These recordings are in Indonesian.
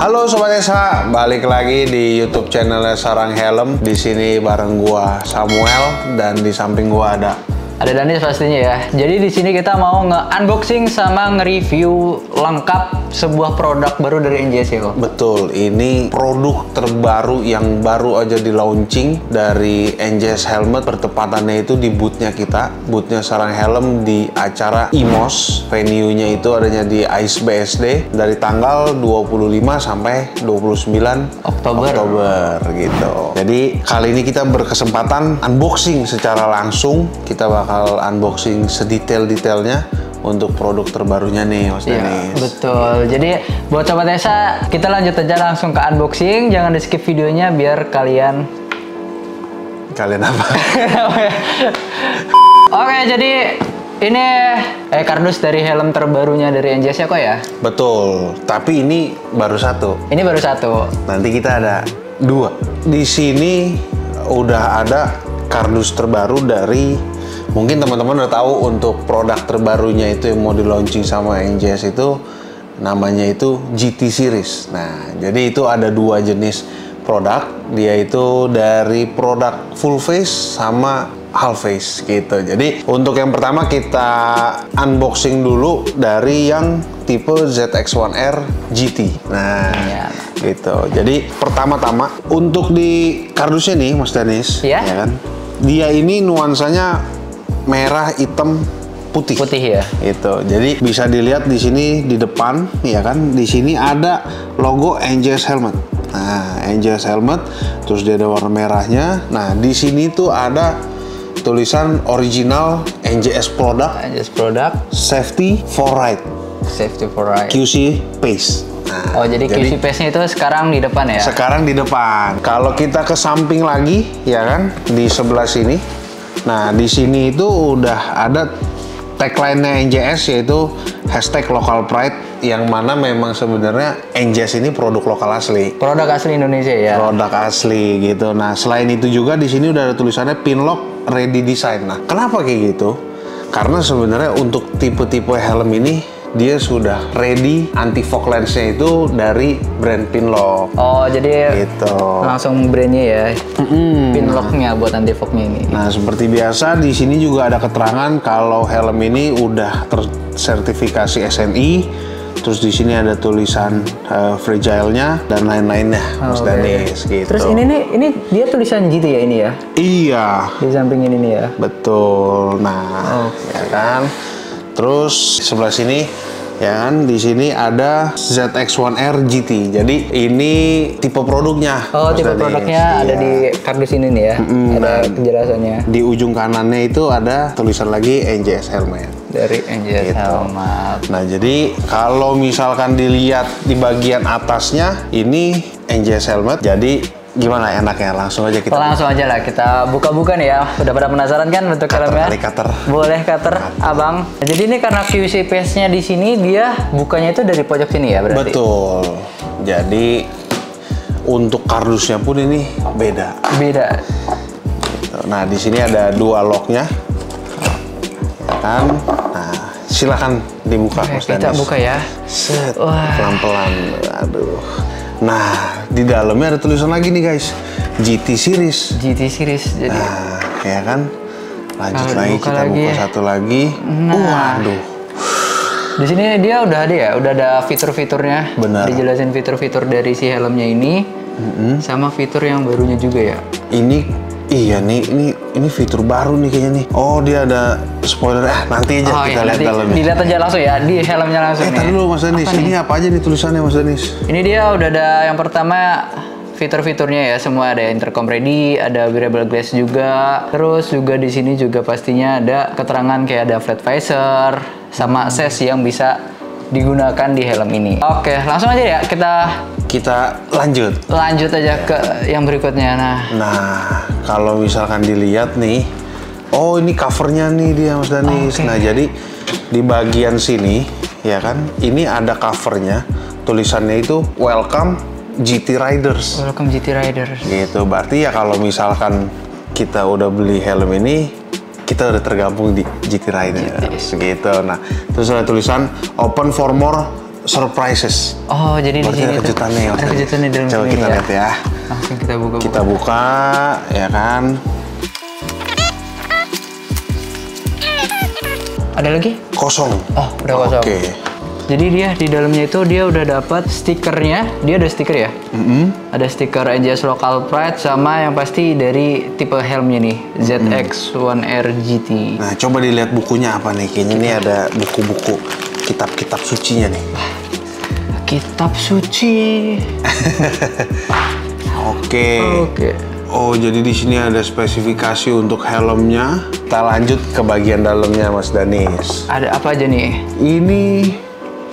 Halo Sobat Esa, balik lagi di YouTube channelnya Sarang Helm. Di sini bareng gua Samuel dan di samping gua ada Danis pastinya ya. Jadi di sini kita mau nge-unboxing sama nge-review lengkap sebuah produk baru dari NJS ya kok. Betul, ini produk terbaru yang baru aja di launching dari NJS Helmet. Bertepatannya itu di bootnya kita, bootnya Sarang Helm di acara IMOS. Venue-nya itu adanya di AIS BSD dari tanggal 25 sampai 29 Oktober gitu. Jadi kali ini kita berkesempatan unboxing secara langsung. Kita bakal unboxing sedetail-detailnya untuk produk terbarunya nih Mas Danis. Betul. Jadi buat Sobat Esa, kita lanjut aja langsung ke unboxing. Jangan di skip videonya biar kalian apa? Oke, jadi ini kardus dari helm terbarunya dari NJS ya kok ya? Betul. Tapi ini baru satu. Ini baru satu. Nanti kita ada dua. Di sini udah ada kardus terbaru dari, mungkin teman-teman udah tahu untuk produk terbarunya itu yang mau di launching sama NJS itu namanya itu GT Series. Nah, jadi itu ada dua jenis produk. Dia itu dari produk full face sama half face gitu. Jadi untuk yang pertama kita unboxing dulu dari yang tipe ZX-1R GT. Nah, gitu. Jadi pertama-tama untuk di kardusnya nih Mas Danis, ya kan? Dia ini nuansanya merah, hitam, putih. Putih ya. Itu. Jadi bisa dilihat di sini di depan, ya kan? Di sini ada logo NJS Helmet. Nah, NJS Helmet, terus dia ada warna merahnya. Nah, di sini tuh ada tulisan original NJS product. NJS product. Safety for ride. Safety for ride. QC Pace. Nah, oh, jadi QC Pace-nya itu sekarang di depan ya? Sekarang di depan. Kalau kita ke samping lagi, ya kan, di sebelah sini. Nah, di sini itu udah ada tagline-nya NJS, yaitu #LocalPride, yang mana memang sebenarnya NJS ini produk lokal asli. Produk asli Indonesia ya? Produk asli gitu. Nah, selain itu juga di sini udah ada tulisannya Pinlock Ready Design. Nah, kenapa kayak gitu? Karena sebenarnya untuk tipe-tipe helm ini dia sudah ready, anti fog lens-nya itu dari brand Pinlock. Oh, jadi gitu. Langsung brandnya ya, Pinlock-nya buat anti fog-nya ini. Nah, seperti biasa di sini juga ada keterangan kalau helm ini udah tersertifikasi SNI. Terus di sini ada tulisan fragile-nya dan lain-lainnya, Mas Danis gitu. Terus ini dia tulisan gitu ya ini ya? Iya. Di samping ini nih ya. Betul. Nah, ya kan. Terus sebelah sini, ya kan, di sini ada ZX-1R GT. Jadi ini tipe produknya. Oh, tipe produknya ada di kardus ini nih ya. Ada penjelasannya. Di ujung kanannya itu ada tulisan lagi NJS Helmet. Dari NJS Helmet. Nah, jadi kalau misalkan dilihat di bagian atasnya ini NJS Helmet. Jadi gimana enaknya? Langsung aja kita lah kita buka-buka nih ya. Udah pada penasaran kan bentuk helmnya? Boleh cutter, Abang. Jadi ini karena QC Pace-nya di sini, dia bukanya itu dari pojok sini ya berarti? Betul. Jadi untuk kardusnya pun ini beda. Nah, di sini ada dua locknya, ya kan? Nah, silakan dibuka, Mas Danis. Kita buka ya. Set, pelan-pelan. Aduh. Nah, di dalamnya ada tulisan lagi nih guys, GT Series. GT Series. Jadi. Nah, ya kan. Lanjut lagi, kita buka satu lagi. Waduh. Di sini dia udah ada ya, udah ada fitur-fiturnya. Benar. Dijelasin fitur-fitur dari si helmnya ini, sama fitur yang barunya juga ya. Iya nih, ini fitur baru nih kayaknya nih. Oh, dia ada spoiler. Nanti aja kita lihat dalamnya. Dilihat aja langsung ya, di helmnya langsung. Tadi dulu Mas Danis, ini apa aja nih tulisannya Mas Danis? Ini dia udah ada yang pertama fitur-fiturnya ya, semua ada intercom ready, ada wearable glass juga. Terus juga di sini juga pastinya ada keterangan kayak ada flat visor sama access yang bisa digunakan di helm ini. Oke, langsung aja ya kita lanjut aja ke yang berikutnya. Nah, kalau misalkan dilihat nih, oh ini covernya nih dia Mas Danis. Nah, jadi di bagian sini ya kan, ini ada covernya, tulisannya itu Welcome GT Riders. Welcome GT Riders. Gitu, berarti ya kalau misalkan kita udah beli helm ini, kita udah tergabung di GT Riders gitu. Nah, terus ada tulisan Open for more surprises. Oh, jadi Berarti di sini ada kejutannya ya. ada kejutan di dalam Coba sini kita ya. lihat ya. Langsung kita buka. Kita buka, ya kan. Ada lagi? Kosong. Oh, udah kosong. Oke. Jadi dia di dalamnya itu dia udah dapat stikernya. Dia ada stiker ya? Ada stiker NJS Local Pride sama yang pasti dari tipe helmnya nih, ZX1R GT. Nah, coba dilihat bukunya apa nih. Kayaknya ini ada buku-buku kitab-kitab sucinya nih. Kitab suci. Oke. Oke. Oh, jadi di sini ada spesifikasi untuk helmnya. Kita lanjut ke bagian dalamnya, Mas Danis. Ada apa aja nih? Ini,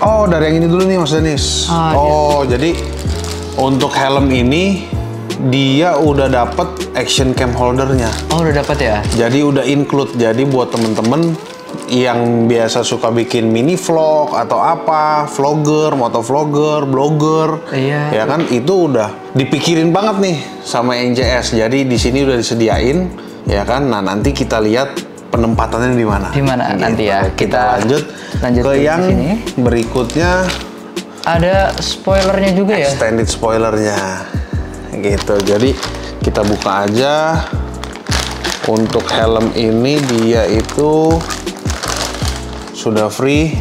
oh dari yang ini dulu nih, Mas Danis. Oh, jadi untuk helm ini dia udah dapet action cam holdernya. Oh, udah dapat ya? Jadi udah include. Jadi buat temen-temen yang biasa suka bikin mini vlog atau apa, vlogger, motovlogger, blogger, Iya. ya kan itu udah dipikirin banget nih sama NJS. Jadi di sini udah disediain, ya kan. Nah, nanti kita lihat penempatannya di mana. Di mana nanti ya? Kita lanjut ke yang sini. berikutnya. Ada spoilernya juga ya? Extended spoilernya, gitu. Jadi kita buka aja. Untuk helm ini dia itu sudah free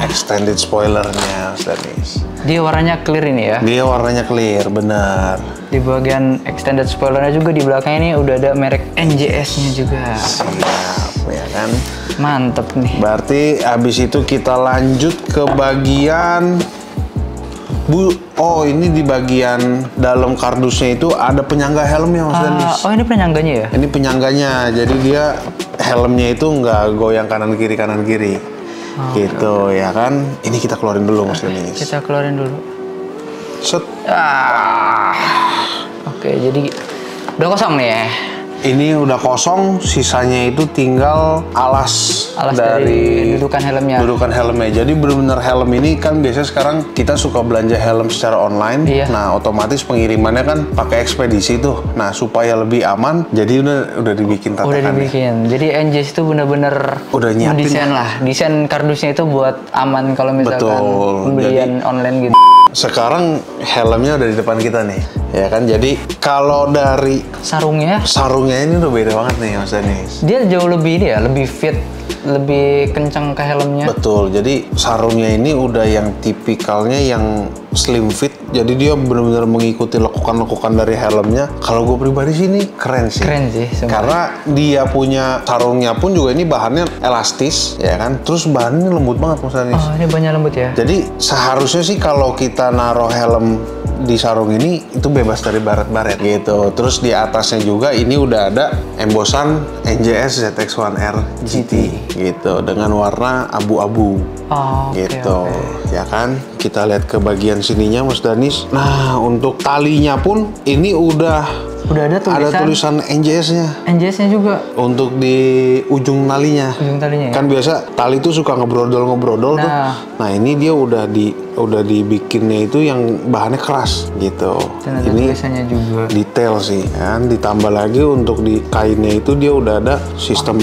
extended spoilernya, Mas Danis. Dia warnanya clear ini ya? Dia warnanya clear, benar. Di bagian extended spoilernya juga di belakang ini udah ada merek NJS-nya juga. Siap, ya kan? Mantep nih. Berarti habis itu kita lanjut ke bagian oh, ini di bagian dalam kardusnya itu ada penyangga helmnya, Mas Danis. Oh, ini penyangganya ya? Ini penyangganya, jadi dia helmnya itu nggak goyang kanan kiri gitu ya kan. Ini kita keluarin dulu, Mas Danis. Kita keluarin dulu. Set. Oke, jadi udah kosong nih ya? Ini udah kosong, sisanya itu tinggal alas dari dudukan helmnya. Dudukan helmnya. Jadi benar-benar helm ini kan biasanya sekarang kita suka belanja helm secara online. Iya. Nah, otomatis pengirimannya kan pakai ekspedisi tuh. Nah, supaya lebih aman, jadi udah dibikin tatakannya. Udah dibikin. Jadi NJS itu bener-bener udah nyiapin desain lah. Desain kardusnya itu buat aman kalau misalkan Betul. pembelian online gitu. Sekarang helmnya udah di depan kita nih, ya kan. Jadi kalau dari sarungnya ini udah beda banget nih, Mas Danis. Dia jauh lebih ini ya, lebih fit, lebih kencang ke helmnya. Betul. Jadi sarungnya ini udah yang tipikalnya yang slim fit. Jadi dia benar-benar mengikuti lekukan-lekukan dari helmnya. Kalau gue pribadi sih ini keren sih. Keren sih. Karena dia punya sarungnya pun juga ini bahannya elastis, ya kan. Terus bahannya lembut banget, Mas Danis. Oh, ini banyak lembut ya. Jadi seharusnya sih kalau kita naruh helm di sarung ini itu bebas dari baret-baret gitu. Terus di atasnya juga ini udah ada embosan NJS ZX1R GT gitu dengan warna abu-abu. Gitu. Ya kan? Kita lihat ke bagian sininya, Mas Danis. Nah, untuk talinya pun ini udah ada tulisan NJS-nya. NJS-nya juga. Untuk di ujung talinya. Ujung talinya ya? Kan biasa tali itu suka ngebrodol tuh. Nah, ini dia udah dibikinnya itu yang bahannya keras gitu. Dan ada ini tulisannya juga. Detail sih kan. Ditambah lagi untuk di kainnya itu dia udah ada sistem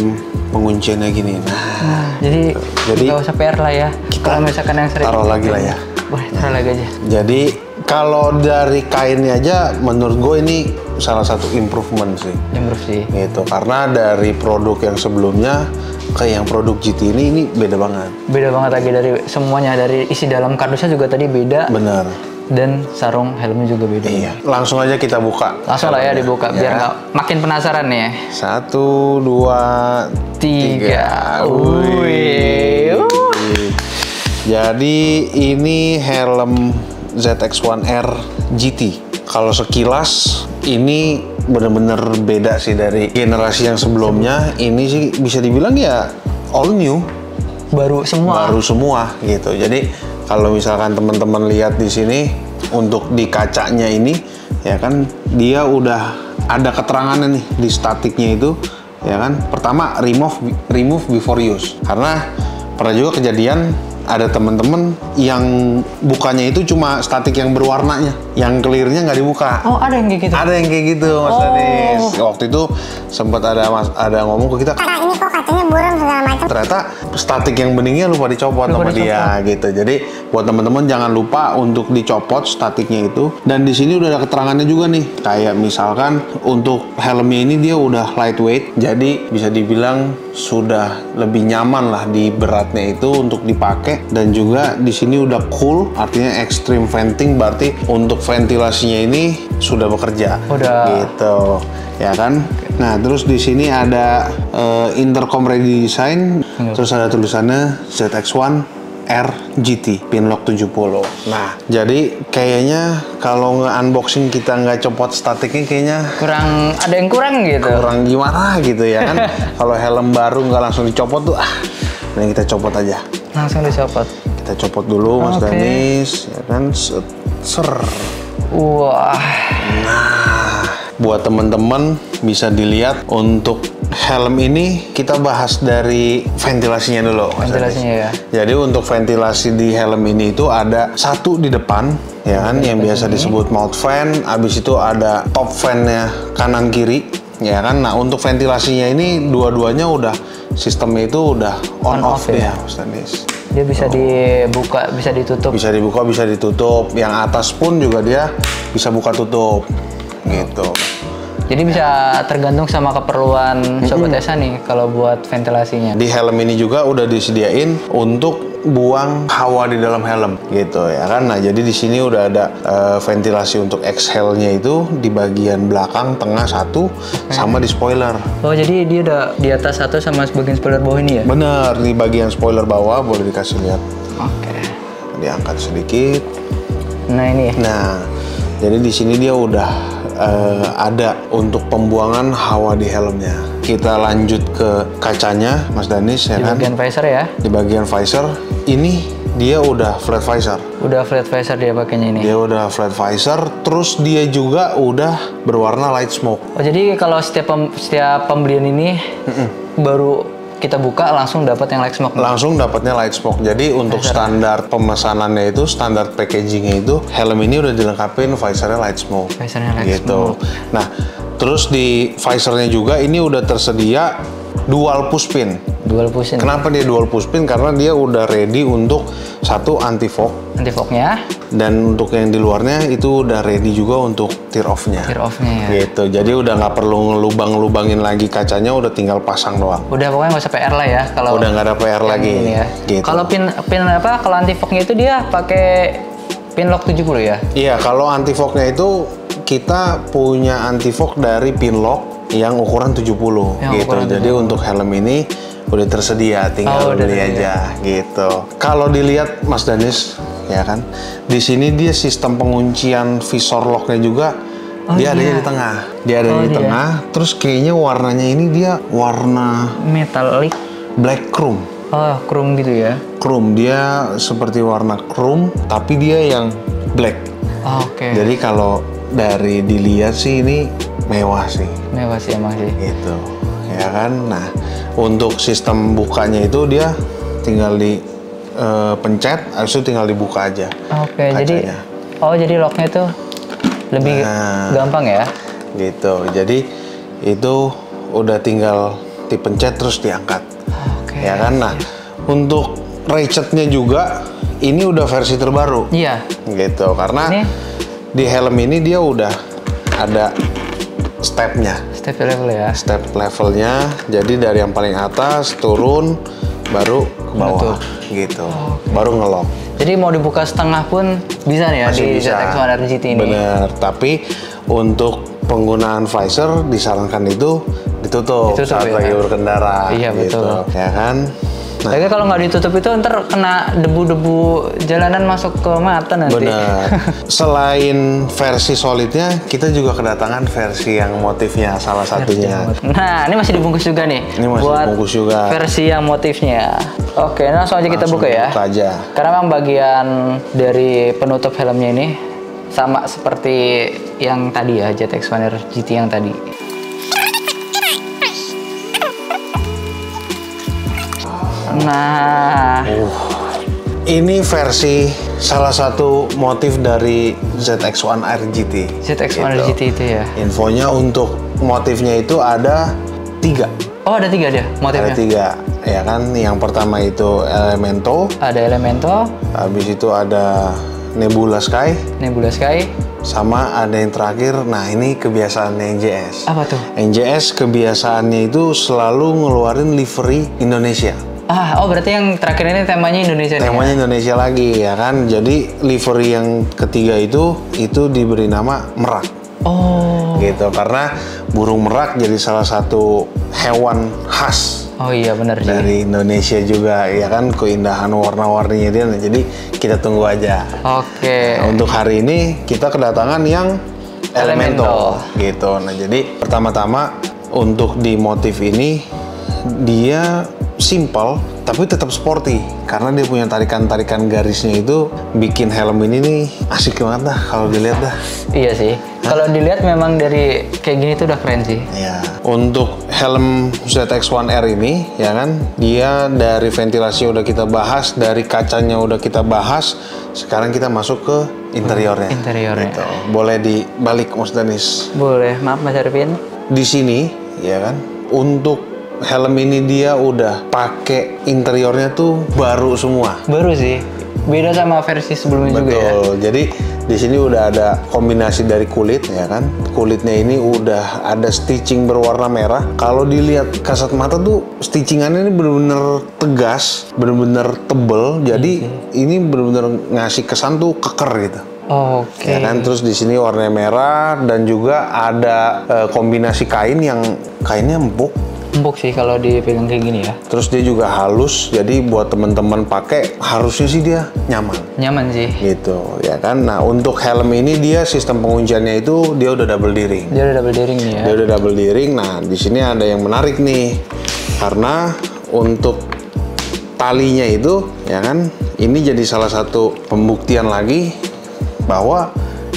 pengunciannya gini. Nah, jadi nggak usah PR lah ya. Kalau misalkan yang sering taruh lagi lah ya. Boleh, taruh lagi aja. Jadi kalau dari kainnya aja menurut gue ini salah satu improvement sih. Improve sih. Gitu. Karena dari produk yang sebelumnya ke yang produk GT ini beda banget. Beda banget lagi dari semuanya, dari isi dalam kardusnya juga tadi beda. Bener. Dan sarung helmnya juga beda. Iya. Langsung aja kita buka. Langsung lah ya dibuka biar nggak makin penasaran nih. 1, 2, 3. Wih. Jadi ini helm ZX1R GT. Kalau sekilas ini bener-bener beda sih dari generasi yang sebelumnya. Ini sih bisa dibilang ya all new. Baru semua gitu. Jadi kalau misalkan teman-teman lihat di sini untuk di kacanya ini ya kan dia udah ada keterangannya nih di statiknya itu ya kan. Pertama remove before use. Karena pernah juga kejadian ada teman-teman yang bukanya itu cuma statik yang berwarnanya, yang clearnya nggak dibuka. Oh, ada yang kayak gitu? Ada yang kayak gitu, Mas Danis. Waktu itu sempat ada ngomong ke kita, Kak, ini kok kacanya burem segala macam. Ternyata statik yang beningnya lupa dicopot sama dia gitu. Jadi buat teman-teman jangan lupa untuk dicopot statiknya itu. Dan di sini udah ada keterangannya juga nih. Kayak misalkan untuk helmnya ini dia udah lightweight, jadi bisa dibilang sudah lebih nyaman lah di beratnya itu untuk dipakai. Dan juga di sini udah cool, artinya extreme venting, berarti untuk ventilasinya ini sudah bekerja. Gitu. Ya kan? Nah, terus di sini ada intercom ready design, terus ada tulisannya ZX1 RGT Pinlock 70. Nah, jadi kayaknya kalau nge-unboxing kita nggak copot statiknya kayaknya ada yang kurang gitu. Kurang gimana gitu ya kan? Kalau helm baru nggak langsung dicopot tuh, ini kita copot aja. Langsung dicopot. Kita copot dulu, Mas Danis, ya kan? Ser. Wah. Nah, buat teman-teman bisa dilihat untuk helm ini kita bahas dari ventilasinya dulu. Ventilasinya ya. Jadi untuk ventilasi di helm ini itu ada satu di depan, ya kan, yang biasa disebut mouth fan. Abis itu ada top fan-nya kanan kiri, ya kan. Nah untuk ventilasinya ini dua-duanya udah sistemnya itu udah on off ya, Mas Danis. Dia bisa dibuka, bisa ditutup. Bisa dibuka, bisa ditutup. Yang atas pun juga dia bisa buka tutup, gitu. Jadi bisa tergantung sama keperluan Sobat Esa nih kalau buat ventilasinya. Di helm ini juga udah disediain untuk buang hawa di dalam helm, gitu ya kan. Nah jadi di sini udah ada ventilasi untuk exhale-nya itu di bagian belakang, tengah satu, sama di spoiler. Oh jadi dia udah di atas satu sama bagian spoiler bawah ini ya? Bener, di bagian spoiler bawah boleh dikasih lihat. Oke. Diangkat sedikit. Nah ini. Nah jadi di sini dia udah ada untuk pembuangan hawa di helmnya. Kita lanjut ke kacanya, Mas Danis, ya kan? Di bagian visor ya? Di bagian visor, ini dia udah flat visor. Udah flat visor dia pakainya ini? Dia udah flat visor, terus dia juga udah berwarna light smoke. Oh jadi kalau setiap pembelian ini baru kita buka langsung dapat yang light smoke? Langsung dapatnya light smoke. Jadi untuk standar pemesanannya itu, standar packagingnya itu, helm ini udah dilengkapin visornya light smoke. Visornya light gitu. smoke. Nah, terus di visornya juga ini udah tersedia dual push pin. Dual push pin. Kenapa dia dual push pin? Karena dia udah ready untuk satu anti fog. Anti fognya. Dan untuk yang di luarnya itu udah ready juga untuk tear off-nya. Tear off-nya ya. Gitu. Jadi udah nggak perlu ngelubang-lubangin lagi kacanya, udah tinggal pasang doang. Udah pokoknya nggak usah PR lah ya kalau. Udah nggak ada PR lagi. Ini ya. Gitu. Kalau pin apa? Kalau anti fognya itu dia pakai Pinlock 70 ya? Iya, kalau anti fognya itu kita punya anti fog dari Pinlock yang ukuran 70 gitu. Jadi untuk helm ini udah tersedia, tinggal beli aja gitu. Kalau dilihat Mas Danis, ya kan, di sini dia sistem penguncian visor locknya juga dia adanya di tengah. Dia ada di tengah. Terus kayaknya warnanya ini dia warna metalik, black chrome. Oh, chrome gitu ya? Chrome, dia seperti warna chrome, tapi dia yang black. Oke. Jadi kalau dari dilihat sih ini mewah sih. Mewah sih emang sih. Gitu, ya kan. Nah, untuk sistem bukanya itu dia tinggal di pencet, habis itu tinggal dibuka aja. Oke, kacanya. jadi locknya itu lebih gampang ya? Gitu. Jadi itu udah tinggal dipencet terus diangkat. Oke. Ya kan. Nah, untuk ratchetnya juga ini udah versi terbaru. Iya. Gitu, karena di helm ini dia udah ada stepnya. Step level ya? Step levelnya, jadi dari yang paling atas turun, baru ke bawah. Gitu. Baru ngelock. Jadi mau dibuka setengah pun bisa nih ya? Masih di bisa. ZX1 RGT ini? Bener, tapi untuk penggunaan visor disarankan itu ditutup saat lagi berkendara. Iya, gitu. betul. Ya kan? Nah, tapi kalau nggak ditutup itu ntar kena debu-debu jalanan masuk ke mata nanti. Bener. Selain versi solidnya, kita juga kedatangan versi yang motifnya salah satunya. Nah, ini masih dibungkus juga nih. Ini masih dibungkus juga. Versi yang motifnya. Oke, langsung aja kita buka ya. Buka aja. Karena memang bagian dari penutup helmnya ini sama seperti yang tadi ya, ZX1 RGT yang tadi. Nah, ini versi salah satu motif dari ZX1 RGT. ZX1 RGT itu ya. Infonya untuk motifnya itu ada 3. Oh, ada 3 dia motifnya. Ada 3, ya kan? Yang pertama itu Elemento. Ada Elemento. Habis itu ada Nebula Sky. Nebula Sky. Sama ada yang terakhir, nah ini kebiasaan NJS. Apa tuh? NJS kebiasaannya itu selalu ngeluarin livery Indonesia. Oh berarti yang terakhir ini temanya Indonesia nih. Temanya Indonesia lagi, ya kan? Jadi livery yang ketiga itu diberi nama merak. Oh. Gitu, karena burung merak jadi salah satu hewan khas. Oh iya benar sih. Dari Indonesia juga, ya kan, keindahan warna-warninya dia. Nah, jadi kita tunggu aja. Oke. Nah, untuk hari ini kita kedatangan yang Elemento. Gitu. Nah, jadi pertama-tama untuk di motif ini dia simple tapi tetap sporty karena dia punya tarikan-tarikan garisnya itu bikin helm ini nih asik banget dah kalau dilihat dah. Iya sih. Kalau dilihat memang dari kayak gini tuh udah keren sih. Ya. Untuk helm ZX-1R ini, ya kan, dia dari ventilasi udah kita bahas, dari kacanya udah kita bahas. Sekarang kita masuk ke interiornya. Interiornya. Gitu. Boleh dibalik, Mas Danis? Boleh. Maaf Mas Arvin. Di sini, ya kan, untuk helm ini dia udah pakai interiornya tuh baru semua. Baru sih. Beda sama versi sebelumnya juga ya. Betul. Jadi di sini udah ada kombinasi dari kulit, ya kan. Kulitnya ini udah ada stitching berwarna merah. Kalau dilihat kasat mata tuh stitchingannya ini bener-bener tegas, bener-bener tebel. Jadi ini bener-bener ngasih kesan tuh keker gitu. Oke. Ya kan, terus di sini warnanya merah dan juga ada kombinasi kain yang kainnya empuk. Empuk sih kalau dipegang kayak gini ya. Terus dia juga halus, jadi buat teman-teman pakai harusnya sih dia nyaman. Nyaman sih. Gitu, ya kan. Nah, untuk helm ini dia sistem pengunciannya itu dia udah double D-ring. Dia udah double D-ring nih ya. Dia udah double D-ring. Nah, di sini ada yang menarik nih. Karena untuk talinya itu, ya kan, ini jadi salah satu pembuktian lagi bahwa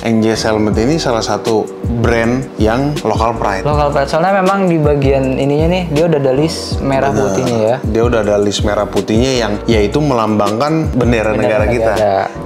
NJS Helmet ini salah satu brand yang local pride. Local pride, soalnya memang di bagian ininya nih dia udah ada list merah putihnya ya. Dia udah ada list merah putihnya yang yaitu melambangkan bendera negara kita.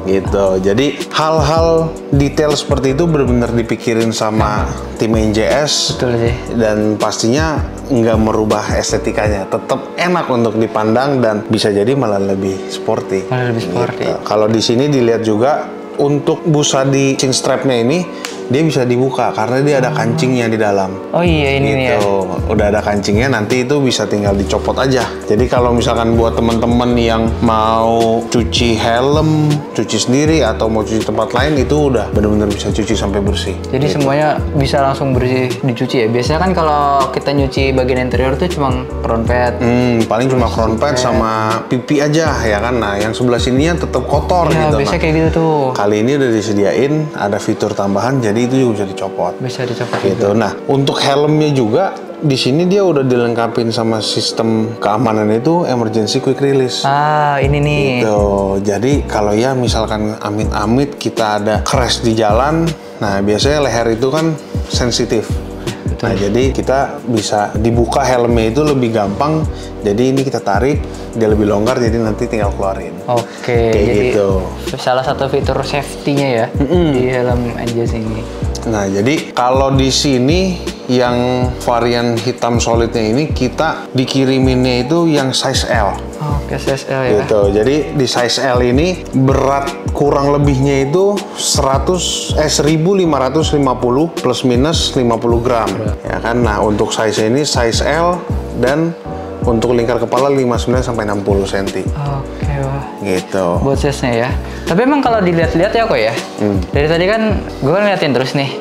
Gitu. Jadi hal-hal detail seperti itu benar-benar dipikirin sama tim NJS. Betul sih. Dan pastinya nggak merubah estetikanya, tetap enak untuk dipandang dan bisa jadi malah lebih sporty. Malah lebih sporty. Gitu. Kalau di sini dilihat juga untuk busa di chin strapnya ini dia bisa dibuka karena dia ada kancingnya di dalam. Oh iya ini nih ya. Udah ada kancingnya, nanti itu bisa tinggal dicopot aja. Jadi kalau misalkan buat teman-teman yang mau cuci helm, cuci sendiri atau mau cuci tempat lain itu udah benar-benar bisa cuci sampai bersih. Jadi semuanya bisa langsung bersih dicuci ya. Biasanya kan kalau kita nyuci bagian interior tuh cuma crown pad. Paling cuma crown pad sama pipi aja ya kan. Nah, yang sebelah sininya tetap kotor Ya, gitu. biasanya kayak gitu tuh. Kali ini udah disediain ada fitur tambahan, jadi itu juga bisa dicopot. Bisa dicopot Gitu. Nah, untuk helmnya juga di sini dia udah dilengkapin sama sistem keamanan itu emergency quick release. Ah, ini nih. Gitu. Jadi kalau ya misalkan amit-amit kita ada crash di jalan, nah biasanya leher itu kan sensitif. Nah, jadi kita bisa dibuka helmnya itu lebih gampang. Jadi ini kita tarik, dia lebih longgar, jadi nanti tinggal keluarin. Oke, Kayak jadi gitu. salah satu fitur safety-nya ya di helm NJS ini. Nah, jadi kalau di sini yang varian hitam solidnya ini kita dikiriminnya itu yang size L. Oke, size L ya. Gitu. Jadi di size L ini berat kurang lebihnya itu 1550 plus minus 50 gram. Ya kan? Nah, untuk size ini size L dan untuk lingkar kepala 59 sampai 60 cm. Oke, wah. Gitu. Buat size-nya ya. Tapi emang kalau dilihat-lihat ya kok ya. Dari tadi kan gue ngeliatin terus nih.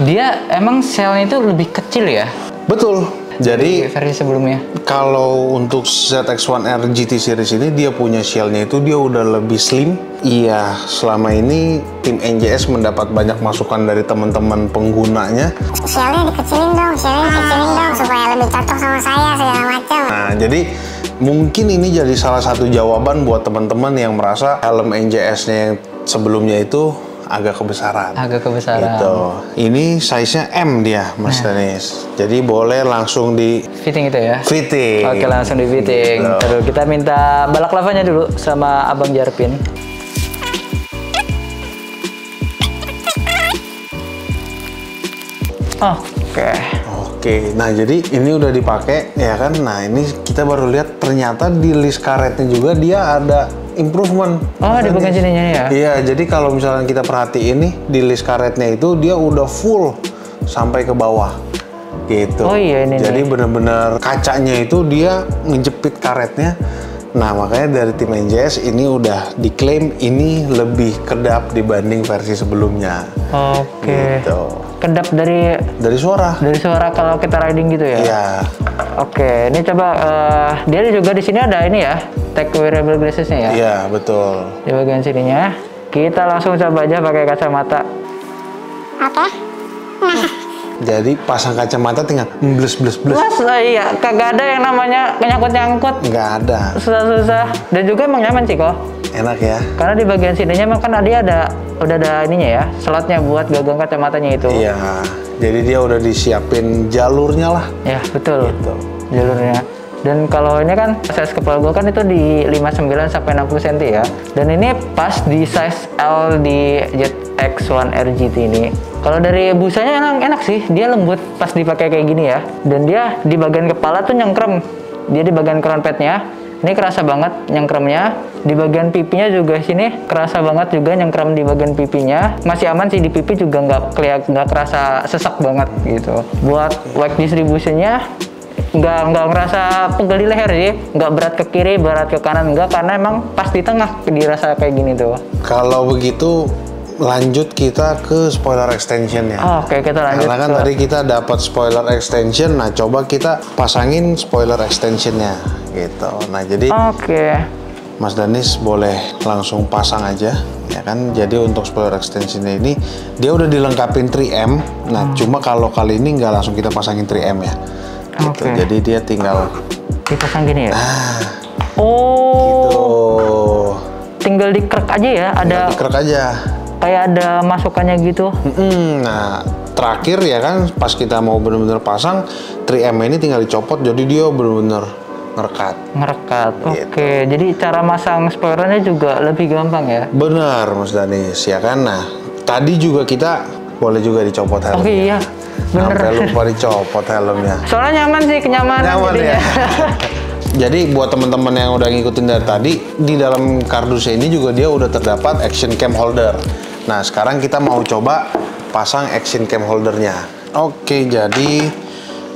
Dia emang selnya itu lebih kecil ya. Betul. Jadi versi sebelumnya. kalau untuk ZX-1R GT series ini dia punya shell-nya itu dia udah lebih slim. Iya, selama ini tim NJS mendapat banyak masukan dari teman-teman penggunanya. Shell-nya dikecilin dong supaya lebih cocok sama saya segala macam. Nah, jadi mungkin ini jadi salah satu jawaban buat teman-teman yang merasa helm NJS-nya yang sebelumnya itu agak kebesaran. Agak kebesaran. Gitu. Ini size-nya M dia, Mas Danis. Jadi boleh langsung di Fitting itu ya? fitting. Oke, langsung di fitting. Gitu. Terus kita minta balaklavanya dulu sama Abang Jarpin. Oke. Oke, nah jadi ini udah dipakai ya kan. Nah ini kita baru lihat ternyata di list karetnya juga dia ada improvement. Oh, di bagian sininya ya? Iya, jadi kalau misalnya kita perhatiin nih di list karetnya itu dia udah full sampai ke bawah gitu. Oh iya, ini jadi nih. bener-bener kacanya itu dia ngejepit karetnya. Nah makanya dari tim NJS ini udah diklaim ini lebih kedap dibanding versi sebelumnya. Oke. Gitu. Kedap dari suara. dari suara kalau kita riding gitu ya? Iya. Oke, ini coba dia juga di sini ada ini ya, tag wearable glasses-nya ya. Iya, betul. Di bagian sininya. Kita langsung coba aja pakai kacamata. Oke. Jadi pasang kacamata tinggal bles. Mas, iya, kagak ada yang namanya nyangkut-nyangkut. Nggak ada. Susah-susah. Dan juga emang nyaman sih kok. Enak ya. Karena di bagian sininya emang kan dia udah ada ininya ya, slotnya buat gagang kacamatanya itu. Iya. Jadi dia udah disiapin jalurnya lah. Ya, betul. Gitu. Jalurnya. Dan kalau ini kan size kepala gua kan itu di 59 sampai 60 cm ya. Dan ini pas di size L di ZX-1 RGT ini. Kalau dari busanya enak sih, dia lembut pas dipakai kayak gini ya. Dan dia di bagian kepala tuh nyengkrem. Dia di bagian crown pad-nya, ini kerasa banget nyengkremnya. Di bagian pipinya juga sini kerasa banget juga nyengkrem di bagian pipinya. Masih aman sih di pipi juga nggak kerasa sesak banget gitu. Buat weight distribution-nya nggak ngerasa pegel di leher sih, nggak berat ke kiri, berat ke kanan, nggak, karena emang pas di tengah dirasa kayak gini tuh. Kalau begitu lanjut kita ke spoiler extension ya. Oke, kita lanjut. Karena kan tadi kita dapat spoiler extension, nah coba kita pasangin spoiler extensionnya gitu. Nah jadi Oke. Mas Danis boleh langsung pasang aja ya kan. Jadi untuk spoiler extensionnya ini dia udah dilengkapin 3M. Nah cuma kalau kali ini nggak langsung kita pasangin 3M ya. Gitu. Oke. Jadi dia tinggal Dipasang gini ya? gitu. Tinggal dikrek aja ya, ada Dikrek aja. kayak ada masukannya gitu. Nah terakhir ya kan pas kita mau bener-bener pasang 3M ini tinggal dicopot, jadi dia bener-bener ngerekat. Ngerekat. Gitu. Oke, jadi cara masang spoilernya juga lebih gampang ya? Benar Mas Danis ya kan. Nah tadi juga kita boleh juga dicopot helmnya. Oke, iya. Bener. Sampai lupa dicopot helmnya. Soalnya nyaman sih, kenyamanan Nyaman jadinya. ya. Jadi buat teman-teman yang udah ngikutin dari tadi, di dalam kardusnya ini juga dia udah terdapat action cam holder. Nah sekarang kita mau coba pasang action cam holdernya. Oke, jadi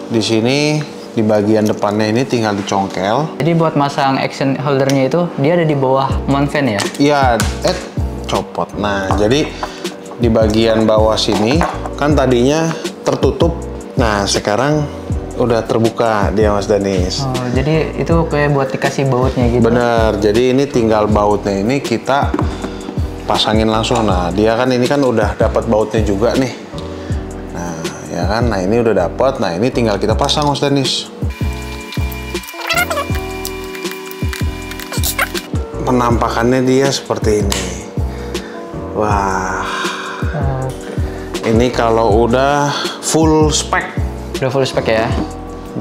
di sini di bagian depannya ini tinggal dicongkel. Jadi buat masang action holdernya itu dia ada di bawah mount fan ya? Iya, copot. Nah jadi di bagian bawah sini kan tadinya tertutup. Nah sekarang udah terbuka dia Mas Danis. Oh, jadi itu kayak buat dikasih bautnya gitu? Bener, jadi ini tinggal bautnya ini kita pasangin langsung. Nah dia kan ini kan udah dapat bautnya juga nih. Nah ya kan, nah ini udah dapat. Nah ini tinggal kita pasang Mas Danis. Penampakannya dia seperti ini. Wah, ini kalau udah full spek. Udah full spec ya?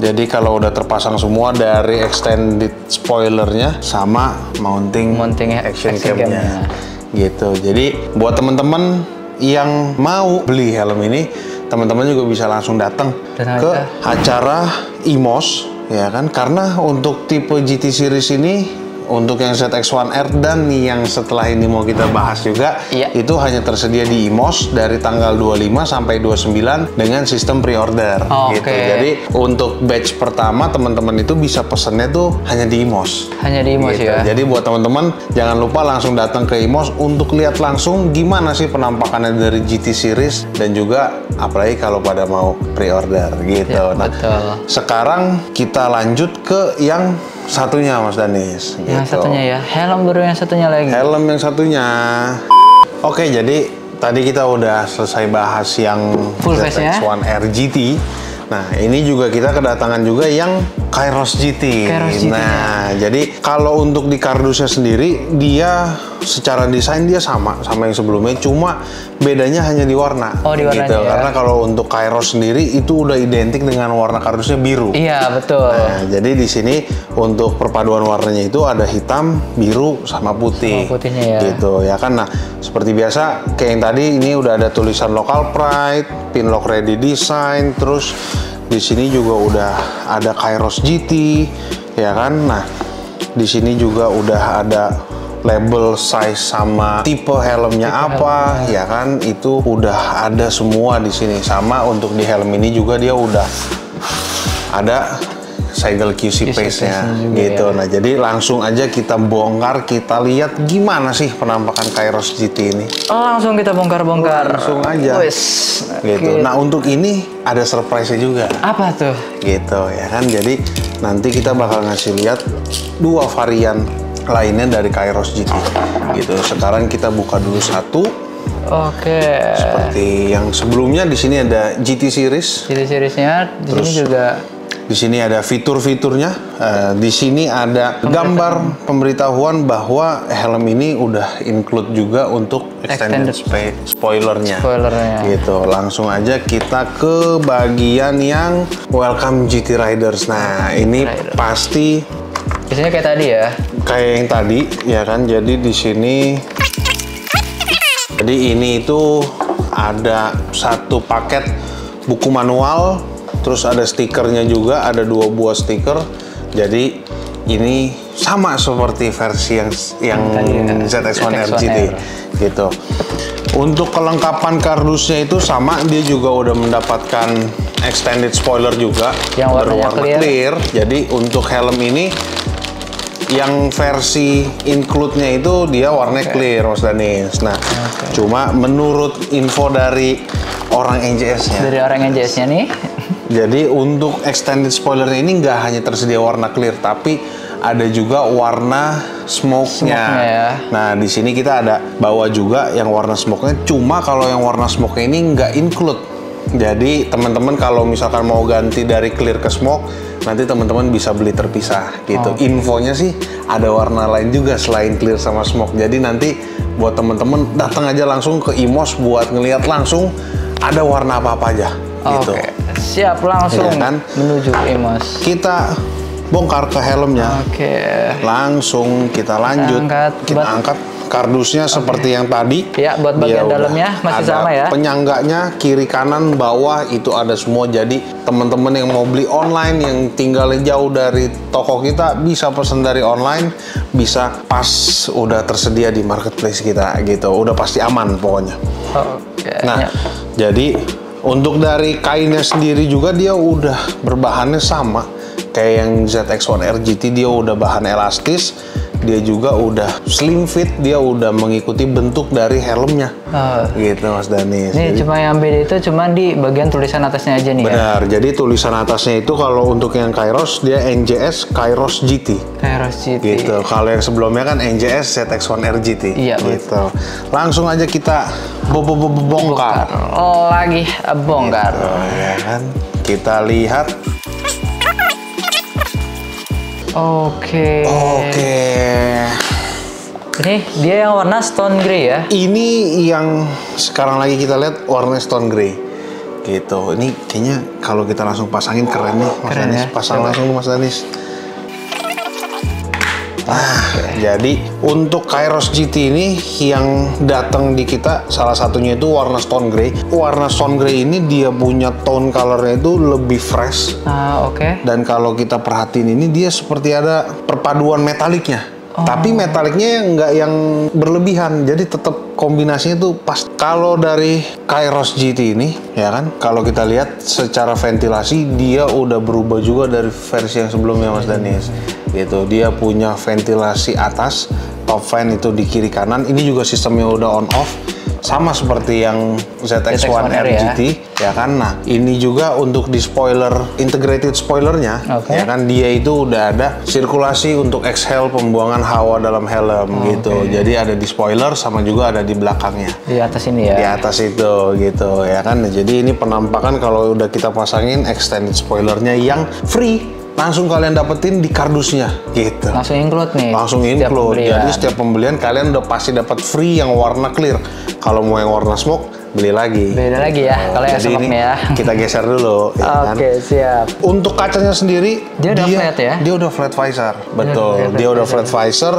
Jadi kalau udah terpasang semua dari extended spoilernya sama mounting action camnya gitu. Jadi buat teman-teman yang mau beli helm ini, teman-teman juga bisa langsung datang ke acara IMOS ya kan. Karena untuk tipe GT series ini, untuk yang ZX-1R dan yang setelah ini mau kita bahas juga, itu hanya tersedia di IMOS dari tanggal 25 sampai 29 dengan sistem pre-order gitu. Jadi untuk batch pertama teman-teman itu bisa pesennya tuh hanya di IMOS. Hanya di IMOS gitu. ya. Jadi buat teman-teman jangan lupa langsung datang ke IMOS untuk lihat langsung gimana sih penampakannya dari GT series, dan juga apalagi kalau pada mau pre-order gitu. Ya, nah, betul. sekarang kita lanjut ke yang satunya Mas Danis. Yang satunya ya, helm baru yang satunya lagi. Helm yang satunya. Oke, jadi tadi kita udah selesai bahas yang full face-nya ZX-1 RGT. Nah, ini juga kita kedatangan juga yang Kairos GT. Nah, jadi kalau untuk di kardusnya sendiri, dia secara desain dia sama yang sebelumnya, cuma bedanya hanya di warna. Oh, di warnanya gitu. ya. Karena kalau untuk Kairos sendiri itu udah identik dengan warna kardusnya biru. Iya, betul. Nah, jadi di sini untuk perpaduan warnanya itu ada hitam, biru, sama putih. Sama putihnya ya. Gitu ya kan. Nah, seperti biasa kayak yang tadi ini udah ada tulisan Local Pride, pin lock ready design, terus Di sini juga udah ada Kairos GT, ya kan? Nah, di sini juga udah ada label size sama tipe helmnya apa, ya kan? Itu udah ada semua di sini. Sama untuk di helm ini juga dia udah ada Seagull QC Pace-nya gitu. Ya. Nah, jadi langsung aja kita bongkar, kita lihat gimana sih penampakan Kairos GT ini. Langsung kita bongkar-bongkar. Langsung aja. Wes. Gitu. Nah, untuk ini ada surprise-nya juga. Apa tuh? Gitu ya kan. Jadi nanti kita bakal ngasih lihat 2 varian lainnya dari Kairos GT. Gitu. Sekarang kita buka dulu satu. Oke. Seperti yang sebelumnya, di sini ada GT series. Jadi seriesnya di sini juga Di sini ada fitur-fiturnya. Di sini ada gambar pemberitahuan bahwa helm ini udah include juga untuk extended spoilernya. Gitu. Langsung aja kita ke bagian yang welcome GT Riders. Nah, ini pasti biasanya kayak tadi ya. kayak yang tadi, ya kan? Jadi di sini, jadi ini itu ada satu paket buku manual. Terus ada stikernya juga, ada 2 buah stiker. Jadi ini sama seperti versi yang ZX1R GT gitu. Untuk kelengkapan kardusnya itu sama, dia juga udah mendapatkan extended spoiler juga yang warnanya berwarna clear. Jadi untuk helm ini yang versi include-nya itu dia warnanya clear, Mas Danis. Nah, cuma menurut info dari orang NJS-nya. Dari orang NJS-nya nih. Jadi untuk extended spoilernya ini nggak hanya tersedia warna clear, tapi ada juga warna smoke-nya. Ya. Nah, di sini kita ada bawa juga yang warna smoke-nya. Cuma kalau yang warna smoke-nya ini nggak include. Jadi teman-teman kalau misalkan mau ganti dari clear ke smoke, nanti teman-teman bisa beli terpisah gitu. Infonya sih ada warna lain juga selain clear sama smoke. Jadi nanti buat teman-teman datang aja langsung ke Imos buat ngelihat langsung ada warna apa-apa aja gitu. Oke. Siap, langsung Ya kan? menuju Imos. Kita bongkar ke helmnya. Oke. Langsung kita lanjut. Kita angkat kardusnya seperti yang tadi. Ya, buat bagian Dia dalamnya udah masih ada sama ya. Penyangganya kiri kanan bawah itu ada semua. Jadi teman-teman yang mau beli online yang tinggalnya jauh dari toko kita bisa pesan dari online, bisa pas udah tersedia di marketplace kita gitu. Udah pasti aman pokoknya. Oke. Nah, Ya. jadi untuk dari kainnya sendiri juga dia udah berbahannya sama kayak yang ZX1R GT. Dia udah bahan elastis, dia juga udah slim fit, dia udah mengikuti bentuk dari helmnya. Gitu Mas Danis. Ini cuma yang beda itu cuma di bagian tulisan atasnya aja nih. Benar, jadi tulisan atasnya itu kalau untuk yang Kairos dia NJS Kairos GT. Kairos GT. Gitu. Kalau yang sebelumnya kan NJS ZX1R GT. Iya, gitu. Langsung aja kita bongkar. Lagi bongkar. Ya kan? Kita lihat. Oke. Ini dia yang warna stone grey ya? Ini yang sekarang lagi kita lihat warna stone grey. Gitu. Ini kayaknya kalau kita langsung pasangin keren nih, Mas Keren Danis. ya? Pasang Coba. langsung Mas Danis. Jadi untuk Kairos GT ini yang datang di kita salah satunya itu warna stone grey. Warna stone grey ini dia punya tone colornya itu lebih fresh. Oke. Dan kalau kita perhatiin ini dia seperti ada perpaduan metaliknya. Tapi metaliknya nggak yang berlebihan, jadi tetap kombinasinya tuh pas. Kalau dari Kairos GT ini, ya kan, kalau kita lihat secara ventilasi dia udah berubah juga dari versi yang sebelumnya Mas Danis. Gitu, dia punya ventilasi atas, top fan itu di kiri kanan. Ini juga sistemnya udah on off. Sama seperti yang ZX1R GT, ya kan. Nah, ini juga untuk di spoiler, integrated spoilernya, ya kan, dia itu udah ada sirkulasi untuk exhale pembuangan hawa dalam helm gitu. Jadi ada di spoiler sama juga ada di belakangnya. Di atas ini ya? Di atas itu gitu, ya kan. Jadi ini penampakan kalau udah kita pasangin extended spoilernya yang free. Langsung kalian dapetin di kardusnya gitu. Langsung include nih. Langsung include. Jadi setiap pembelian kalian udah pasti dapat free yang warna clear. Kalau mau yang warna smoke, beli lagi. Beda lagi ya. Kalau yang Jadi smoke ini nih ya. kita geser dulu. Ya kan? Oke, siap. Untuk kacanya sendiri, Dia udah flat ya? Dia udah flat visor, betul. flat Dia udah flat visor.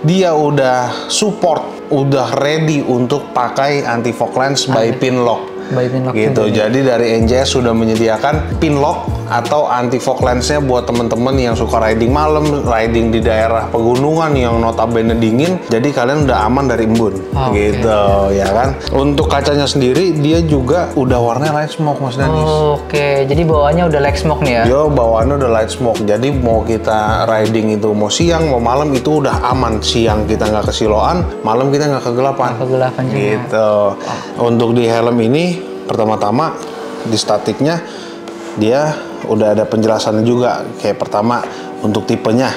Dia udah support, udah ready untuk pakai anti fog lens by pin lock. By Pinlock gitu. juga. Jadi dari NJS sudah menyediakan Pinlock atau anti fog lensnya buat teman-teman yang suka riding malam, riding di daerah pegunungan yang notabene dingin. Jadi kalian udah aman dari embun, gitu ya kan. Untuk kacanya sendiri dia juga udah warnanya light smoke Mas Danis. Oke, jadi bawaannya udah light smoke nih ya? Yo, bawaannya udah light smoke. Jadi mau kita riding itu mau siang mau malam itu udah aman. Siang kita nggak kesiloan, malam kita nggak kegelapan. Kegelapan juga. Gitu. Untuk di helm ini pertama-tama di statiknya dia udah ada penjelasannya juga. Kayak pertama untuk tipenya,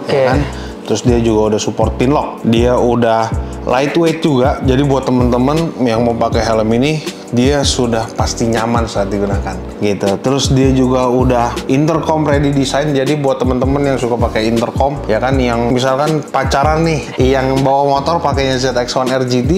ya kan? Terus dia juga udah support Pinlock. Dia udah lightweight juga. Jadi buat temen-temen yang mau pakai helm ini, dia sudah pasti nyaman saat digunakan, gitu. Terus dia juga udah intercom ready design. Jadi buat temen-temen yang suka pakai intercom, ya kan, yang misalkan pacaran nih, yang bawa motor pakainya ZX-1 RGT,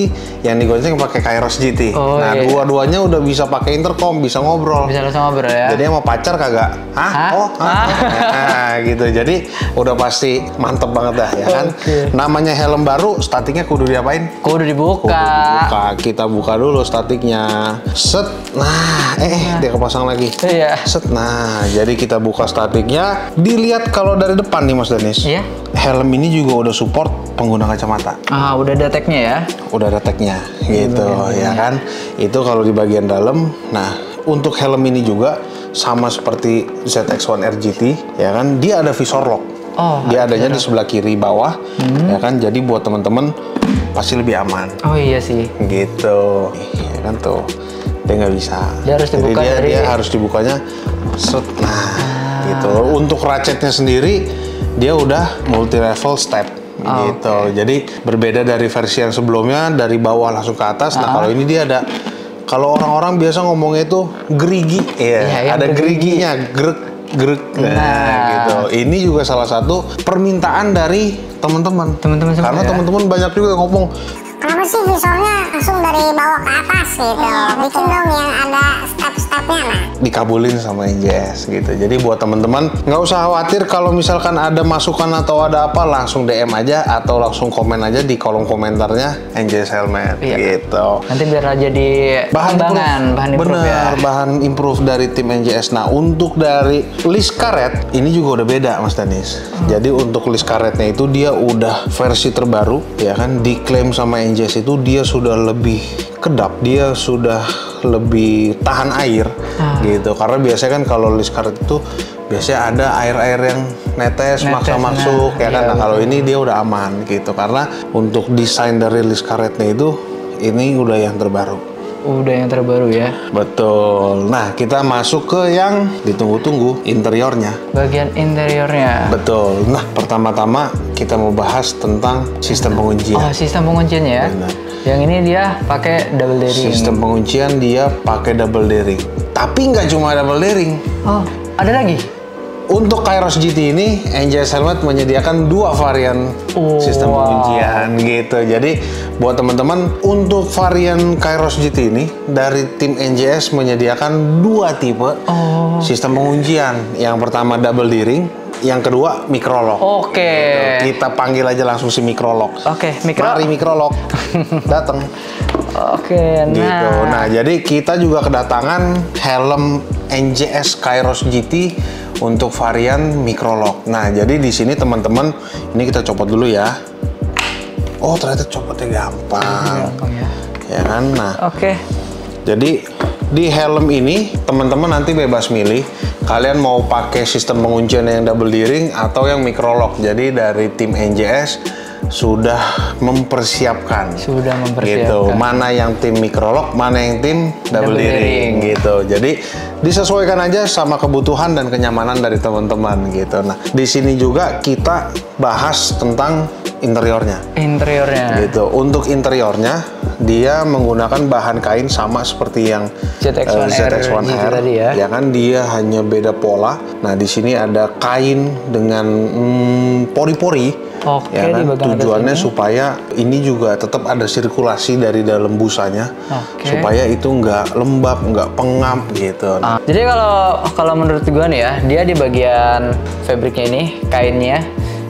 yang digonceng pakai Kairos GT. Nah, dua-duanya udah bisa pakai intercom, bisa ngobrol. Bisa langsung ngobrol ya. Jadi mau pacar kagak? Nah, gitu. Jadi udah pasti mantep banget dah, ya kan. Namanya helm baru, statiknya kudu diapain? Kudu dibuka. Kita buka dulu statiknya. Set. Nah, dia kepasang lagi. Iya. Set. Nah, jadi kita buka statiknya. Dilihat kalau dari depan nih Mas Danis. Iya. Helm ini juga udah support pengguna kacamata. Udah ada tagnya ya? Udah ada tagnya, gitu, ya kan. Itu kalau di bagian dalam. Nah, untuk helm ini juga sama seperti ZX-1 RGT, ya kan. Dia ada visor lock. Dia adanya di sebelah kiri bawah, ya kan. Jadi buat teman-teman pasti lebih aman. Oh iya sih. Gitu, ya kan tuh. Dia nggak bisa. Dia harus dibuka. Jadi dia harus dibukanya. Set. Nah, gitu. Untuk ratchetnya sendiri dia udah multi level step. Gitu. Jadi berbeda dari versi yang sebelumnya dari bawah langsung ke atas. Nah, kalau ini dia ada. Kalau orang-orang biasa ngomongnya itu gerigi, ada geriginya, grek. Nah, gitu. Ini juga salah satu permintaan dari teman-teman. Karena teman-teman banyak juga yang ngomong, kenapa sih visornya langsung dari bawah ke atas gitu? Bikin dong yang ada step-stepnya nah. Dikabulin sama NJS gitu. Jadi buat teman-teman nggak usah khawatir kalau misalkan ada masukan atau ada apa, langsung DM aja atau langsung komen aja di kolom komentarnya NJS Helmet, gitu. Nanti biar aja di bahan improve ya. Bahan improve dari tim NJS. Nah, untuk dari list karet ini juga udah beda Mas Danis. Jadi untuk list karetnya itu dia udah versi terbaru, ya kan. Diklaim sama NJS itu dia sudah lebih kedap, dia sudah lebih tahan air, gitu. Karena biasanya kan kalau list karet itu biasanya ada air-air yang netes maksa masuk, ya kan. Nah, kalau ini dia udah aman, gitu. Karena untuk desain dari list karetnya itu ini udah yang terbaru. Udah yang terbaru ya. Betul. Nah, kita masuk ke yang ditunggu-tunggu, interiornya. Bagian interiornya. Betul. Nah, pertama-tama kita mau bahas tentang sistem penguncian. Sistem pengunciannya ya. Benar. Yang ini dia pakai double daring. Sistem penguncian dia pakai double daring. Tapi nggak cuma double daring. Ada lagi? Untuk Kairos GT ini, NJS Helmet menyediakan dua varian sistem penguncian, gitu. Jadi buat teman-teman, untuk varian Kairos GT ini dari tim NJS menyediakan dua tipe sistem penguncian. Yang pertama double daring, yang kedua microlock. Gitu. Kita panggil aja langsung si microlock. Mari microlock, datang. Gitu. Nah, jadi kita juga kedatangan helm NJS Kairos GT untuk varian microlock. Nah, jadi di sini teman-teman, ini kita copot dulu ya. Oh, ternyata copotnya gampang. Ya kan? Nah. Jadi di helm ini teman-teman nanti bebas milih. Kalian mau pakai sistem penguncian yang double daring atau yang microlock. Jadi dari tim NJS sudah mempersiapkan. Gitu. Mana yang tim microlock, mana yang tim double daring gitu. Jadi disesuaikan aja sama kebutuhan dan kenyamanan dari teman-teman gitu. Nah, di sini juga kita bahas tentang interiornya. Gitu. Untuk interiornya dia menggunakan bahan kain sama seperti yang ZX-1 R tadi ya kan, dia hanya beda pola. Nah, di sini ada kain dengan pori-pori. Ya kan, tujuannya supaya ini juga tetap ada sirkulasi dari dalam busanya, supaya itu nggak lembab, nggak pengap gitu. Jadi kalau menurut gue nih ya, dia di bagian fabriknya ini, kainnya,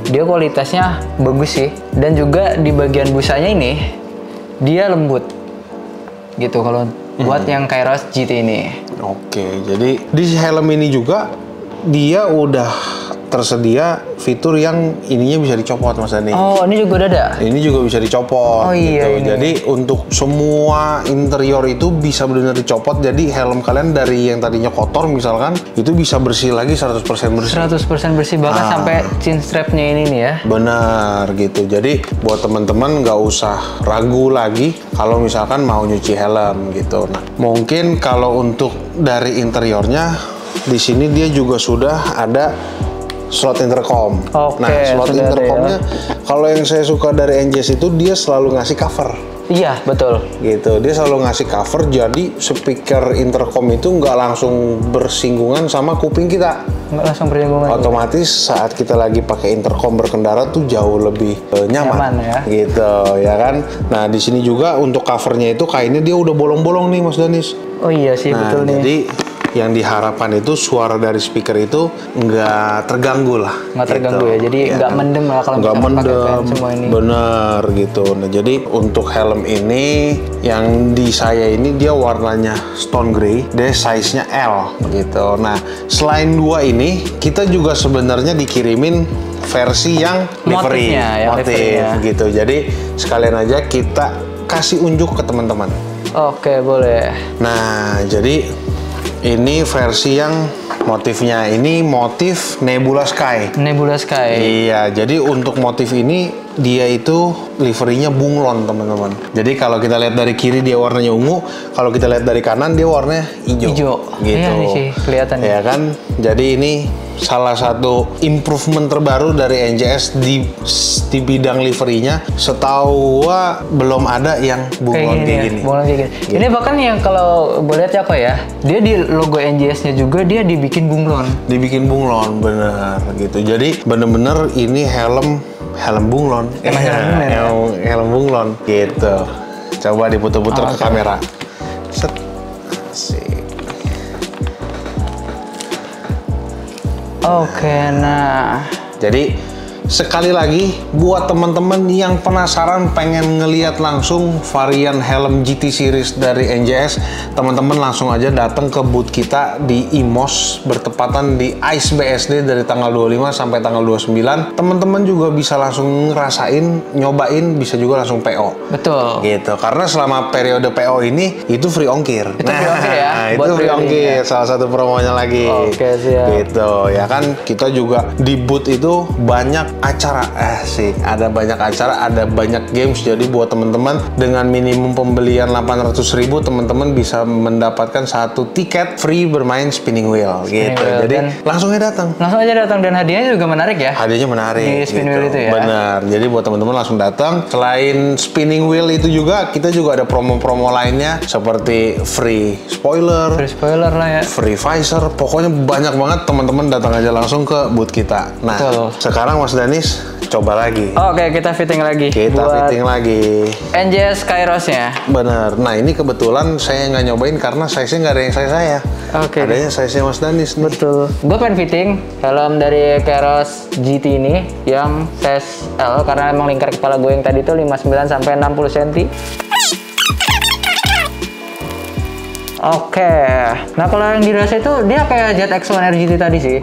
dia kualitasnya bagus sih. Dan juga di bagian busanya ini, dia lembut gitu. Kalau buat yang Kairos GT ini. Oke, jadi di helm ini juga dia udah tersedia fitur yang ininya bisa dicopot, Mas Dani. Oh, ini juga udah ada? Ini juga bisa dicopot. Oh iya, gitu. ini. Jadi untuk semua interior itu bisa benar-benar dicopot. Jadi helm kalian dari yang tadinya kotor misalkan, itu bisa bersih lagi 100% bersih. 100% bersih, bahkan sampai chin strapnya ini nih ya. Benar gitu. Jadi buat teman-teman nggak usah ragu lagi kalau misalkan mau nyuci helm gitu. Nah, mungkin kalau untuk dari interiornya di sini dia juga sudah ada slot intercom. Oke, nah, slot sudah ada intercomnya kalau yang saya suka dari NJS itu dia selalu ngasih cover. Iya, betul. Gitu, dia selalu ngasih cover, jadi speaker intercom itu nggak langsung bersinggungan sama kuping kita. Nggak langsung bersinggungan. Otomatis saat kita lagi pakai intercom berkendara tuh jauh lebih nyaman ya. Gitu, ya kan. Nah, di sini juga untuk covernya itu kainnya dia udah bolong-bolong nih, Mas Danis. Oh iya sih, Nah, betul nih. jadi yang diharapkan itu suara dari speaker itu nggak terganggu lah. Nggak terganggu ya, jadi nggak mendem lah kalau nggak misalkan pakai mendem, kain semua ini. bener gitu. Nah, jadi untuk helm ini yang di saya ini dia warnanya stone grey, dia size-nya L gitu. Nah, selain dua ini kita juga sebenarnya dikirimin versi yang livery, Motifnya, yang motif liverynya. gitu. Jadi sekalian aja kita kasih unjuk ke teman-teman. Oke, boleh. Nah, jadi ini versi yang motifnya ini motif Nebula Sky. Nebula Sky. Iya, jadi untuk motif ini dia itu liverynya bunglon, teman-teman. Jadi kalau kita lihat dari kiri dia warnanya ungu, kalau kita lihat dari kanan dia warnanya hijau. Hijau. Gitu. Iya nih sih, kelihatan nih. Ya kan? Jadi ini salah satu improvement terbaru dari NJS di bidang liverynya. Setahu gua belum ada yang bunglon kayak gini. Bunglon kayak gini. Gitu. Ini bahkan yang kalau gue lihat ya kok ya, dia di logo NJS-nya juga dia dibikin bunglon. Dibikin bunglon, bener gitu. Jadi bener-bener ini helm bunglon. Emang helm bunglon ya? Helm bunglon gitu. Coba diputer-puter ke kamera. Set. Asik. Oke, nah. Jadi sekali lagi buat teman-teman yang penasaran pengen ngeliat langsung varian helm GT series dari NJS, teman-teman langsung aja datang ke booth kita di IMOS bertepatan di ICE BSD dari tanggal 25 sampai tanggal 29. Teman-teman juga bisa langsung ngerasain, nyobain, bisa juga langsung PO. Betul. Gitu. Karena selama periode PO ini itu free ongkir. Itu free ongkir ya? Itu Buat free ongkir, pribadinya. salah satu promonya lagi. Oke, siap. Gitu, ya kan kita juga di booth itu banyak acara, sih ada banyak acara, ada banyak games. Jadi buat teman-teman dengan minimum pembelian 800.000 teman-teman bisa mendapatkan satu tiket free bermain spinning wheel gitu. wheel. Jadi Dan langsung aja datang. langsung aja datang, dan hadiahnya juga menarik ya. Hadiahnya menarik. Di spin wheel itu ya? Benar. Jadi buat teman-teman langsung datang. Selain spinning wheel itu juga kita juga ada promo-promo lainnya seperti free spoiler, Free spoiler lah ya. free visor, pokoknya banyak banget. Teman-teman datang aja langsung ke booth kita. Nah, Betul. sekarang Mas Danis coba lagi. Oke, kita fitting lagi. Kita buat fitting lagi. NJS Kairos-nya. Bener. Nah, ini kebetulan saya nggak nyobain karena size-nya nggak ada yang saya. Oke. Adanya size-nya Mas Danis nih. Betul. Gue pengen fitting helm dari Kairos GT ini yang size L karena emang lingkar kepala gue yang tadi tuh 59 sampai 60 cm. Oke. Nah, kalau yang dirasa itu dia kayak ZX-1 RGT tadi sih.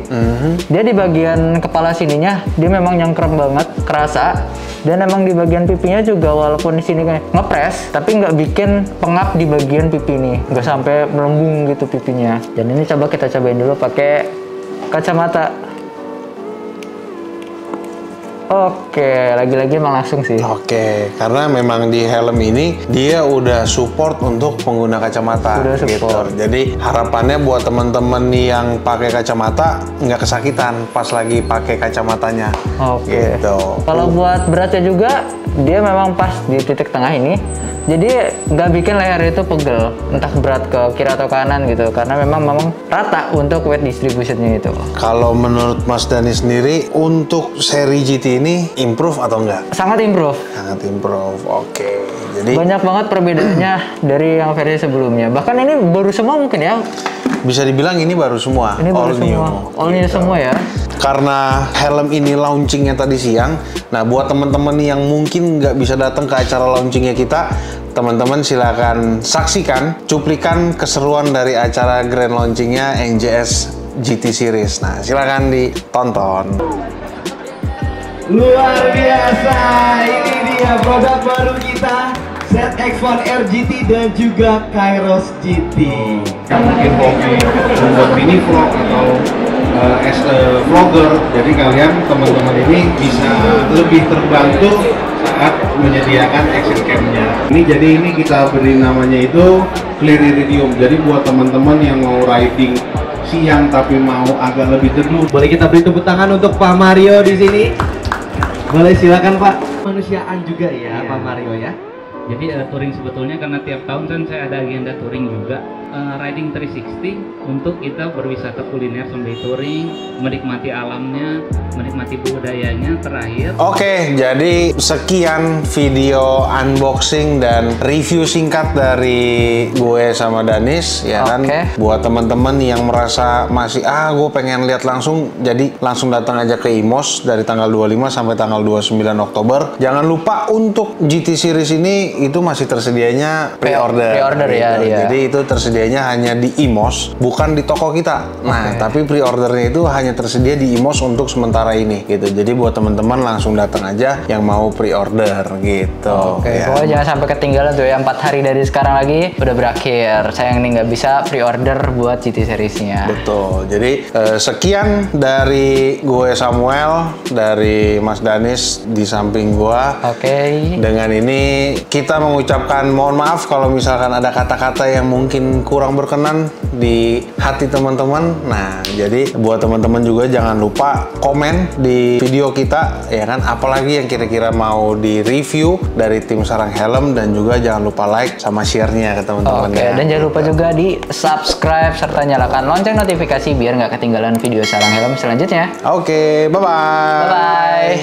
Dia di bagian kepala sininya dia memang nyangkrem banget, kerasa. Dan emang di bagian pipinya juga walaupun di sini kayak ngepres, tapi nggak bikin pengap di bagian pipi nih, nggak sampai melembung gitu pipinya. Dan ini coba kita cobain dulu pakai kacamata. Oke, lagi-lagi emang langsung sih. Oke, karena memang di helm ini dia udah support untuk pengguna kacamata. Udah support. Gitu. Jadi harapannya buat teman-teman yang pakai kacamata nggak kesakitan pas lagi pakai kacamatanya. Oke. Gitu. Kalau buat beratnya juga, dia memang pas di titik tengah ini. Jadi nggak bikin leher itu pegel, entah berat ke kiri atau kanan gitu. Karena memang rata untuk weight distributionnya itu. Kalau menurut Mas Dani sendiri, untuk seri GT ini improve atau enggak? Sangat improve. Sangat improve. Oke. Jadi Banyak banget perbedaannya dari yang versi sebelumnya. Bahkan ini baru semua mungkin ya. bisa dibilang ini baru semua. Ini baru all new. semua. All new Gitu. semua ya. Karena helm ini launchingnya tadi siang, nah buat teman-teman yang mungkin nggak bisa datang ke acara launchingnya kita, teman-teman silakan saksikan cuplikan keseruan dari acara grand launchingnya NJS GT Series. Nah, silakan ditonton. Luar biasa, ini dia produk baru kita, ZX1 RGT dan juga Kairos GT. Yang mungkin hobi membuat mini vlog atau as a vlogger, jadi kalian teman-teman ini bisa lebih terbantu saat menyediakan action cam-nya. Jadi ini kita beri namanya itu Clear Iridium. Jadi buat teman-teman yang mau riding siang tapi mau agak lebih teduh, Boleh kita beri tepuk tangan untuk Pak Mario di sini. Boleh, silakan Pak. Manusiaan juga ya Pak Mario ya. Jadi touring sebetulnya karena tiap tahun kan saya ada agenda touring juga, riding 360 untuk kita berwisata kuliner sambil touring, menikmati alamnya, menikmati budayanya. Terakhir Oke, jadi sekian video unboxing dan review singkat dari gue sama Danis, ya kan. Buat teman-teman yang merasa masih gue pengen lihat langsung, jadi langsung datang aja ke IMOS dari tanggal 25 sampai tanggal 29 Oktober. Jangan lupa untuk GT Series ini itu masih tersedianya pre-order. Pre-order ya dia. Jadi itu tersedianya hanya di IMOS, bukan di toko kita. Nah, tapi pre-ordernya itu hanya tersedia di IMOS untuk sementara ini gitu. Jadi buat teman-teman langsung datang aja yang mau pre-order gitu. Pokoknya jangan sampai ketinggalan tuh ya, 4 hari dari sekarang lagi udah berakhir. Sayang nih nggak bisa pre-order buat GT Series-nya. Betul. Jadi sekian dari gue Samuel, dari Mas Danis di samping gua. Dengan ini kita mengucapkan mohon maaf kalau misalkan ada kata-kata yang mungkin kurang berkenan di hati teman-teman. Nah, jadi buat teman-teman juga jangan lupa komen di video kita, ya kan, apalagi yang kira-kira mau di review dari tim Sarang Helm, dan juga jangan lupa like sama share-nya ke teman-teman. Dan jangan lupa juga di subscribe serta nyalakan lonceng notifikasi biar nggak ketinggalan video Sarang Helm selanjutnya. Bye-bye. Bye-bye.